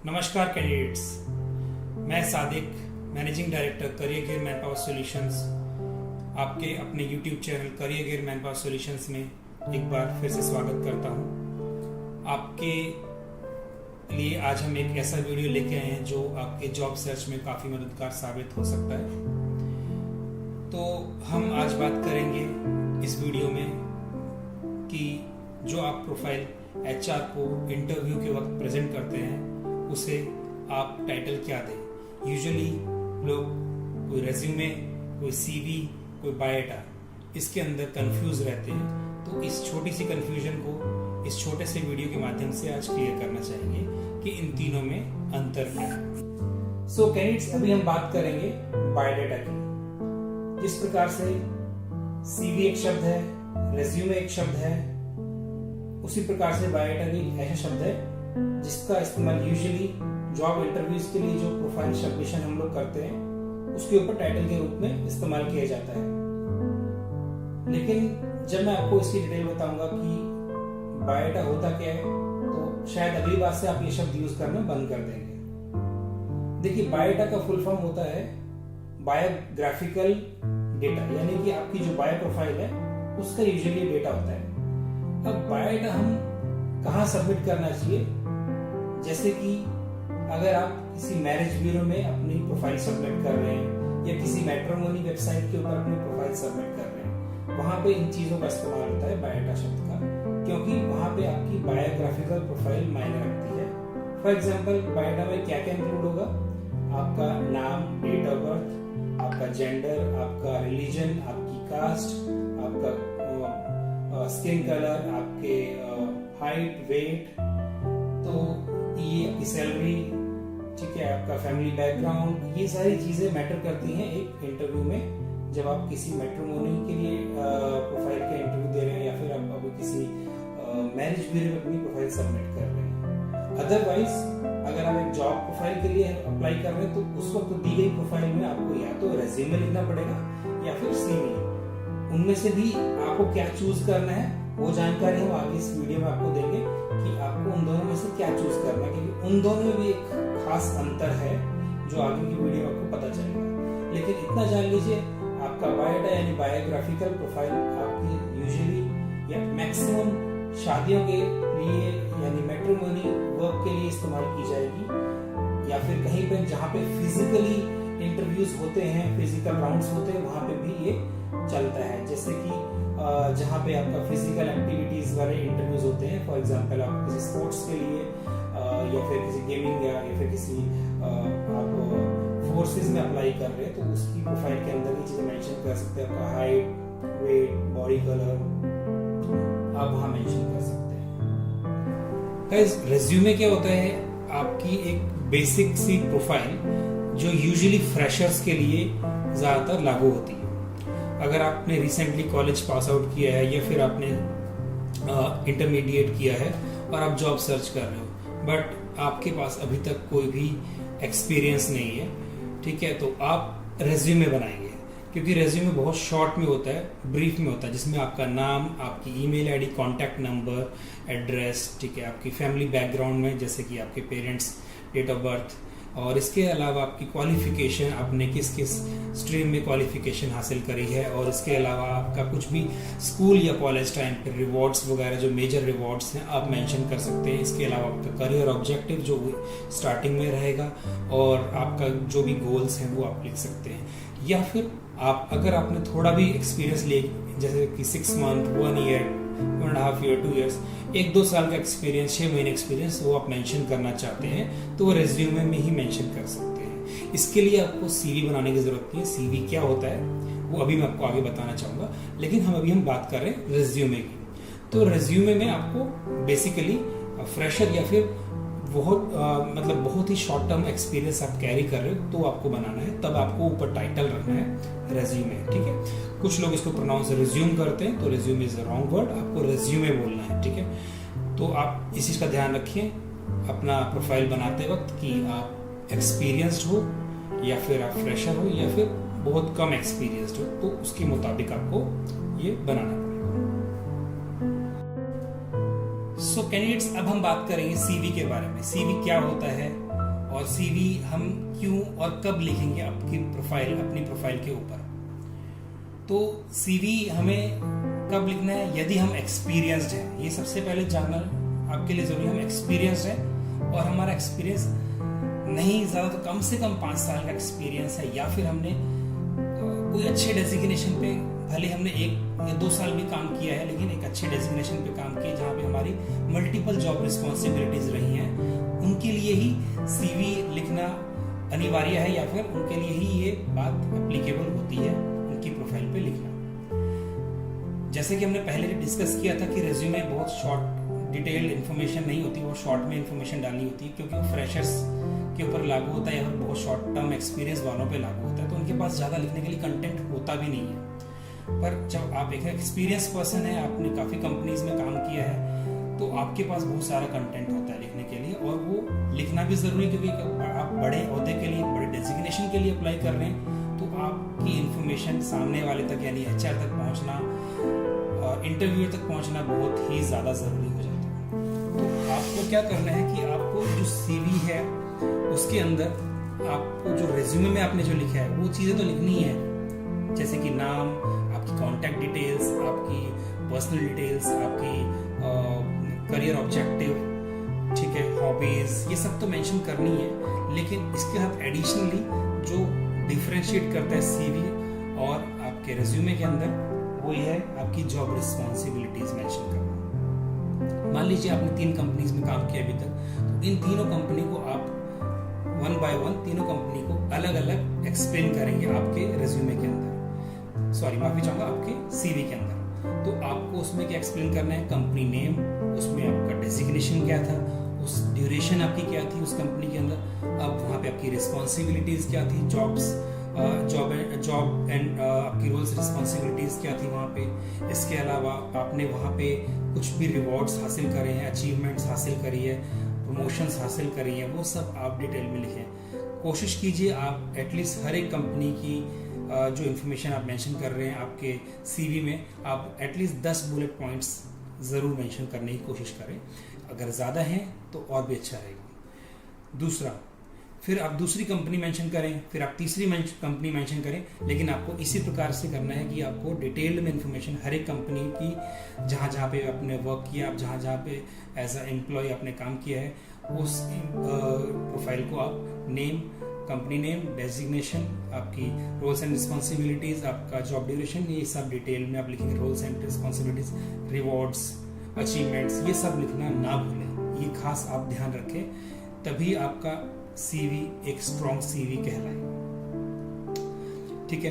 नमस्कार कैंडिडेट्स, मैं Sadiq, managing director career gear manpower solutions, आपके अपने YouTube channel career gear manpower solutions में एक बार फिर से स्वागत करता हूं। आपके लिए आज हम एक ऐसा वीडियो लेके आए हैं जो आपके जॉब सर्च में काफ़ी मददगार साबित हो सकता है। तो हम आज बात करेंगे इस वीडियो में कि जो आप प्रोफाइल एचआर को इंटरव्यू के वक्त प्रेजेंट करते हैं उसे आप टाइटल क्या दें। यूजुअली लोग कोई रेज्यूमे, कोई सीवी, कोई बायोडाटा इसके अंदर कंफ्यूज रहते हैं। तो इस छोटी सी कंफ्यूजन को इस छोटे से वीडियो के माध्यम से आज क्लियर करना चाहेंगे कि इन तीनों में अंतर क्या है। सो कैंडिडेट्स, अभी हम बात करेंगे बायोडाटा की। जिस प्रकार से सीवी एक शब्द है, रेज्यूमे एक शब्द है, उसी प्रकार से बायोडाटा भी एक ऐसा शब्द है जिसका इस्तेमाल यूजुअली जॉब इंटरव्यूज के लिए जो प्रोफाइल सबमिशन हम लोग करते हैं उसके ऊपर टाइटल के रूप में इस्तेमाल किया जाता है। लेकिन जब मैं आपको इसकी डिटेल बताऊंगा कि बायोडाटा होता क्या है तो शायद अगली बार से आप ये शब्द यूज करना बंद कर देंगे। देखिए, बायोडाटा का फुल फॉर्म होता है बायोग्राफिकल डेटा, यानी कि आपकी जो बायो प्रोफाइल है उसका यूजुअली डेटा होता है। अब बायोडाटा हम कहाँ सबमिट करना चाहिए? जैसे कि अगर आप किसी मैरिज ब्यूरो में अपनी प्रोफाइल सबमिट कर रहे हैं या किसी मैट्रिमोनी वेबसाइट के ऊपर अपनी प्रोफाइल सबमिट कर रहे हैं, वहां पे इन चीजों का इस्तेमाल होता है बायोडाटा शब्द का, क्योंकि वहां पे आपकी बायोग्राफिकल प्रोफाइल मायने रखती है। फॉर एग्जाम्पल, बायोडाटा में क्या क्या इंक्लूड होगा? आपका नाम, डेट ऑफ बर्थ, आपका जेंडर, आपका रिलीजन, आपकी कास्ट, आपका स्किन कलर, आपके हाइट, वेट, तो ये आपकी सैलरी, ठीक है, आपका फैमिली बैकग्राउंड, ये सारी चीजें मैटर करती हैं एक इंटरव्यू में। जब आप किसी मैट्रिमोनी के लिए प्रोफाइल का इंटरव्यू दे रहे हैं या फिर आप किसी मैरिज ब्यूरो में अपनी प्रोफाइल सबमिट कर रहे हैं। अदरवाइज अगर आप एक जॉब प्रोफाइल के लिए अप्लाई कर रहे हैं तो उस वक्त दी गई प्रोफाइल में आपको या तो रेज्यूमे लिखना पड़ेगा या फिर सीवी। उनमें से भी आपको क्या चूज करना है वो जानकारी हम आगे इस वीडियो में आपको देंगे कि आपको उन दोनों में से क्या चूज करना है, क्योंकि उन दोनों में भी एक खास अंतर है जो आगे की वीडियो में आपको पता चलेगा। लेकिन इतना जान लीजिए, आपका बायोडाटा यानी बायोग्राफिकल प्रोफाइल आपकी यूजुअली या मैक्सिमम शादियों के लिए यानी मैट्रिमोनी वर्क के लिए इस्तेमाल की जाएगी, या फिर कहीं पे जहाँ पे फिजिकली इंटरव्यूज होते हैं, फिजिकल राउंड्स होते हैं, वहां पे भी ये चलता है। जैसे कि जहाँ पे आपका फिजिकल एक्टिविटीज वाले इंटरव्यूज होते हैं, फॉर एग्जांपल आप किसी स्पोर्ट्स के लिए या फिर किसी गेमिंग या फिर किसी आप फोर्सेस में अप्लाई कर रहे हैं तो उसकी प्रोफाइल के अंदर ये चीजें मेंशन कर सकते हैं। आपका हाइट, वेट, बॉडी कलर आप वहां मेंशन कर सकते हैं। गाइस, रेज्यूमे क्या होता है? आपकी एक बेसिक सी प्रोफाइल जो यूजुअली फ्रेशर्स के लिए ज्यादातर लागू होती है। अगर आपने रिसेंटली कॉलेज पास आउट किया है या फिर आपने इंटरमीडिएट किया है और आप जॉब सर्च कर रहे हो बट आपके पास अभी तक कोई भी एक्सपीरियंस नहीं है, ठीक है, तो आप रेज्यूमे बनाएंगे, क्योंकि रेज्यूमे बहुत शॉर्ट में होता है, ब्रीफ में होता है, जिसमें आपका नाम, आपकी email ID, contact number, address, ठीक है, आपकी फैमिली बैकग्राउंड में जैसे कि आपके पेरेंट्स, डेट ऑफ बर्थ, और इसके अलावा आपकी क्वालिफिकेशन, आपने किस किस स्ट्रीम में क्वालिफिकेशन हासिल करी है, और इसके अलावा आपका कुछ भी स्कूल या कॉलेज टाइम पे रिवॉर्ड्स वगैरह जो मेजर रिवॉर्ड्स हैं आप मेंशन कर सकते हैं। इसके अलावा आपका करियर ऑब्जेक्टिव जो स्टार्टिंग में रहेगा और आपका जो भी गोल्स हैं वो आप लिख सकते हैं। या फिर आप अगर आपने थोड़ा भी एक्सपीरियंस लिए, जैसे कि 6 मंथ, 1 ईयर, 1.5 ईयर, 2 ईयर्स, 1-2 साल का एक्सपीरियंस, 6 महीने एक्सपीरियंस वो आप मेंशन करना चाहते हैं तो वो रेज्यूमे में ही मेंशन कर सकते हैं। इसके लिए आपको सीवी बनाने की जरूरत नहीं है। सीवी क्या होता है वो अभी मैं आपको आगे बताना चाहूंगा, लेकिन हम बात कर रहे हैं रेज्यूमे की। तो रेज्यूमे में आपको बेसिकली फ्रेशर या फिर बहुत ही शॉर्ट टर्म एक्सपीरियंस आप कैरी कर रहे हो तो आपको बनाना है, तब आपको ऊपर टाइटल रखना है रेज्यूमे, ठीक है। कुछ लोग इसको प्रोनाउंस रिज्यूम करते हैं तो resume is the wrong word, आपको रेज्यूमे बोलना है, ठीक है। तो आप इस चीज का ध्यान रखिए अपना प्रोफाइल बनाते वक्त कि आप एक्सपीरियंस्ड हो या फिर आप फ्रेशर हो या फिर बहुत कम एक्सपीरियंस्ड हो, तो उसके मुताबिक आपको ये बनाना पड़ेगा। सो कैंडिडेट्स, अब हम बात करेंगे सीवी के बारे में। सीवी क्या होता है, और सीवी हम क्यों और कब लिखेंगे अपनी प्रोफाइल के ऊपर। तो सीवी हमें कब लिखना है, यदि हम एक्सपीरियंस्ड हैं, ये सबसे पहले जानना आपके लिए जरूरी। हम एक्सपीरियंस्ड हैं और हमारा एक्सपीरियंस नहीं ज्यादा तो कम से कम 5 साल का एक्सपीरियंस है, या फिर हमने कोई अच्छे डेजिग्नेशन पे, भले हमने 1 या 2 साल भी काम किया है, लेकिन एक अच्छे डेजिग्नेशन पे काम किया जहाँ पे हमारी मल्टीपल जॉब रिस्पॉन्सिबिलिटीज रही हैं, उनके लिए ही सीवी लिखना अनिवार्य है, या फिर उनके लिए ही ये बात एप्लीकेबल होती है उनकी प्रोफाइल पे लिखना। जैसे कि हमने पहले डिस्कस किया था कि रेज्यूमे बहुत शॉर्ट डिटेल्ड इन्फॉर्मेशन नहीं होती, वो शॉर्ट में इन्फॉर्मेशन डालनी होती है, क्योंकि वो फ्रेशर्स के ऊपर लागू होता है या फिर बहुत शॉर्ट टर्म एक्सपीरियंस वालों पे लागू होता है, तो उनके पास ज़्यादा लिखने के लिए कंटेंट होता भी नहीं है। पर जब आप एक एक्सपीरियंस पर्सन है, आपने काफ़ी कंपनीज में काम किया है, तो आपके पास बहुत सारा कंटेंट होता है लिखने के लिए, और वो लिखना भी ज़रूरी है, क्योंकि आप बड़े ओहदे के लिए, बड़े डेजिग्नेशन के लिए अप्लाई कर रहे हैं, तो आपकी इन्फॉर्मेशन सामने वाले तक यानी HR तक पहुँचना और इंटरव्यू तक पहुँचना बहुत ही ज़्यादा ज़रूरी हो जाता है। तो आपको क्या करना है कि आपको जो CV है उसके अंदर आपको जो रेज्यूमे में आपने जो लिखा है वो चीज़ें तो लिखनी है, जैसे कि नाम, आपकी कॉन्टैक्ट डिटेल्स, आपकी पर्सनल डिटेल्स, आपकी करियर ऑब्जेक्टिव, ठीक है, हॉबीज, ये सब तो मेंशन करनी है, लेकिन इसके साथ एडिशनली जो डिफरेंशिएट करता है सीवी और आपके रेज्यूमे के अंदर, वो ये है आपकी जॉब रिस्पॉन्सिबिलिटीज मेंशन करना। मान लीजिए आपने 3 कंपनीज में काम किया अभी तक, तो इन तीनों कंपनी को आप 1 by 1 तीनों कंपनी को अलग अलग एक्सप्लेन करेंगे आपके रेज्यूमे के अंदर, सॉरी माफी चाहूंगा, आपके सीवी के अंदर। तो आपको उसमें क्या एक्सप्लेन करना है, कंपनी नेम, उसमें आपका डेजिग्नेशन क्या था, उस ड्यूरेशन आपकी क्या थी उस कंपनी के अंदर, अब वहाँ पे आपकी रिस्पॉन्सिबिलिटीज क्या थी, जॉब एंड आपकी रोल्स रिस्पॉन्सिबिलिटीज क्या थी वहाँ पे। इसके अलावा आपने वहाँ पे कुछ भी रिवॉर्ड्स हासिल करे हैं, अचीवमेंट्स हासिल करी है, प्रमोशंस हासिल करी है, वो सब आप डिटेल में लिखें। कोशिश कीजिए आप एटलीस्ट हर एक कंपनी की जो इन्फॉर्मेशन आप मेंशन कर रहे हैं आपके सीवी में, आप एटलीस्ट 10 बुलेट पॉइंट्स ज़रूर मेंशन करने की कोशिश करें। अगर ज़्यादा हैं तो और भी अच्छा रहेगा। दूसरा, फिर आप दूसरी कंपनी मेंशन करें, फिर आप तीसरी कंपनी मेंशन करें, लेकिन आपको इसी प्रकार से करना है कि आपको डिटेल्ड में इन्फॉर्मेशन हर एक कंपनी की, जहाँ जहाँ पे आपने वर्क किया, आप जहाँ जहाँ पे एज अ एम्प्लॉय आपने काम किया है, उस प्रोफाइल को आप नेम, कंपनी नेम, डेजिग्नेशन, आपकी रोल्स एंड रिस्पॉन्सिबिलिटीज, आपका जॉब ड्यूरेशन, ये सब डिटेल में आप लिखेंगे। Roles and responsibilities, rewards, achievements, ये सब लिखना ना भूलें, ये खास आप ध्यान रखें, तभी आपका सीवी एक स्ट्रॉन्ग सीवी कहलाए। ठीक है,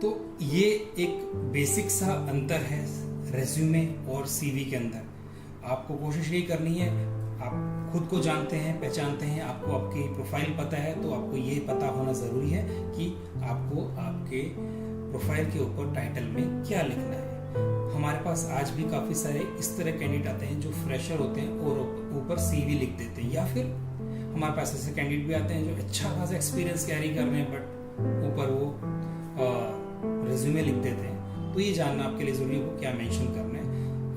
तो ये एक बेसिक सा अंतर है रेज्यूमे और सीवी के अंदर। आपको कोशिश यही करनी है, आप खुद को जानते हैं, पहचानते हैं, आपको आपकी प्रोफाइल पता है, तो आपको ये पता होना ज़रूरी है कि आपको आपके प्रोफाइल के ऊपर टाइटल में क्या लिखना है। हमारे पास आज भी काफ़ी सारे इस तरह कैंडिडेट आते हैं जो फ्रेशर होते हैं और ऊपर सीवी लिख देते हैं, या फिर हमारे पास ऐसे कैंडिडेट भी आते हैं जो अच्छा खासा एक्सपीरियंस कैरी कर रहे हैं बट ऊपर वो रिज्यूमे लिख देते हैं। तो ये जानना आपके लिए ज़रूरी है वो क्या मेंशन करना है।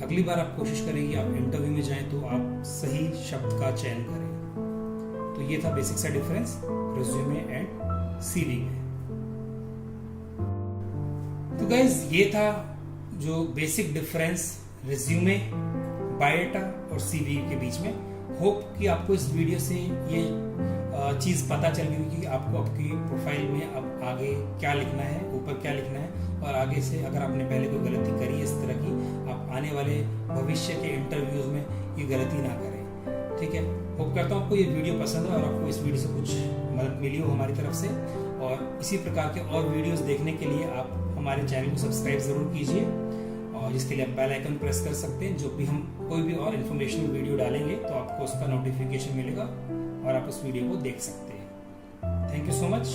अगली बार आप कोशिश करेंगे आप इंटरव्यू में जाएं तो आप सही शब्द का चयन करें। तो ये था बेसिक सा डिफरेंस रिज्यूमे एंड सीवी में। तो गाइस ये था जो बेसिक डिफरेंस रिज्यूमे, बायोडाटा और सीवी के बीच में। होप कि आपको इस वीडियो से ये चीज़ पता चल गई कि आपको आपकी प्रोफाइल में अब आगे क्या लिखना है, ऊपर क्या लिखना है, और आगे से अगर आपने पहले कोई गलती करी है इस तरह की, आप आने वाले भविष्य के इंटरव्यूज में ये गलती ना करें। ठीक है, होप करता हूँ आपको ये वीडियो पसंद है और आपको इस वीडियो से कुछ मदद मिली हो हमारी तरफ से। और इसी प्रकार के और वीडियोस देखने के लिए आप हमारे चैनल को सब्सक्राइब ज़रूर कीजिए, और जिसके लिए आप बेल आइकन प्रेस कर सकते हैं। जो भी हम कोई भी और इन्फॉर्मेशनल वीडियो डालेंगे तो आपको उसका नोटिफिकेशन मिलेगा और आप उस वीडियो को देख सकते हैं। Thank you so much.